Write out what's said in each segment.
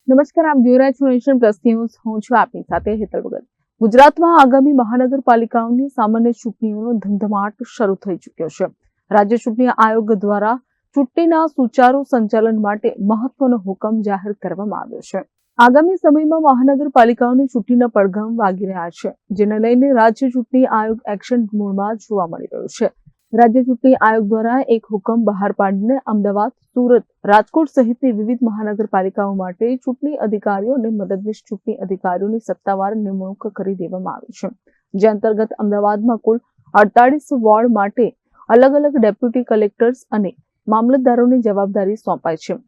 નમસ્કાર, આપ જોઈ રહ્યા છો નેશન પ્લસ ન્યૂઝ. હું છું આપની સાથે હેતલ ભગત. ગુજરાતમાં આગામી મહાનગરપાલિકાઓની સામાન્ય ચૂંટણીઓનો ધમધમાટ શરૂ થઈ ચૂક્યો છે. રાજ્ય ચૂંટણી આયોગ દ્વારા ચૂંટણીના સુચારુ સંચાલન માટે મહત્વનો હુકમ જાહેર કરવામાં આવ્યો છે. આગામી સમયમાં મહાનગરપાલિકાઓની ચૂંટણીના પડઘમ વાગી રહ્યા છે, જેને લઈને રાજ્ય ચૂંટણી આયોગ એક્શન મોડમાં જોવા મળી રહ્યો છે. રાજ્ય ચૂંટણી આયોગ દ્વારા એક હુકમ બહાર પાડીને અમદાવાદ, સુરત, રાજકોટ સહિતની વિવિધ મહાનગરપાલિકાઓ માટે ચૂંટણી અધિકારીઓ અને મદદનીશ ચૂંટણી અધિકારીઓની સત્તાવાર નિમણૂક કરી દેવામાં આવી છે. જે અંતર્ગત અમદાવાદમાં કુલ 48 વોર્ડ માટે અલગ અલગ ડેપ્યુટી કલેક્ટર્સ અને મામલતદારોની જવાબદારી સોંપાઈ છે.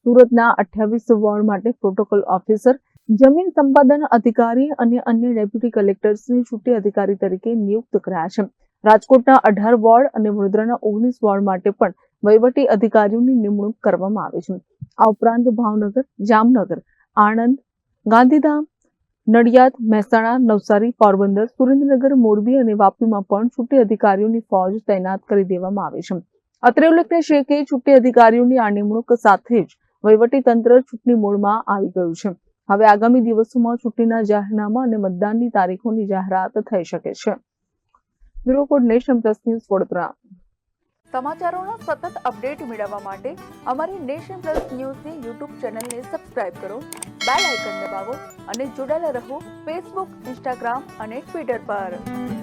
સુરતના 28 વોર્ડ માટે પ્રોટોકોલ ઓફિસર, જમીન સંપાદન અધિકારી અને અન્ય ડેપ્યુટી કલેક્ટર્સને ચૂંટણી અધિકારી તરીકે નિયુક્ત કરાયા છે. રાજકોટના 18 વોર્ડ અને વડોદરાના 19 વોર્ડ માટે પણ વહીવટી અધિકારીઓની નિમણૂક કરવામાં આવી છે. આ ઉપરાંત ભાવનગર, જામનગર, આણંદ, ગાંધીધામ, નડિયાદ, મહેસાણા, નવસારી, પોરબંદર, સુરેન્દ્રનગર, મોરબી અને વાપીમાં પણ ચૂંટણી અધિકારીઓની ફોજ તૈનાત કરી દેવામાં આવી છે. અત્રે ઉલ્લેખનીય છે કે ચૂંટણી અધિકારીઓની આ નિમણૂક સાથે જ વહીવટી તંત્ર ચૂંટણી મોડમાં આવી ગયું છે. હવે આગામી દિવસોમાં ચૂંટણીના જાહેરનામા અને મતદાનની તારીખોની જાહેરાત થઈ શકે છે. Bureau report, nation plus news, Vadodara. સમાચારોના સતત અપડેટ મેળવવા માટે અમારી નેશન પ્લસ ન્યૂઝની યુટ્યુબ ચેનલને સબસ્ક્રાઇબ કરો, બેલ આઇકન દબાવો અને જોડાયેલા રહો ફેસબુક, ઇન્સ્ટાગ્રામ અને ટ્વિટર પર.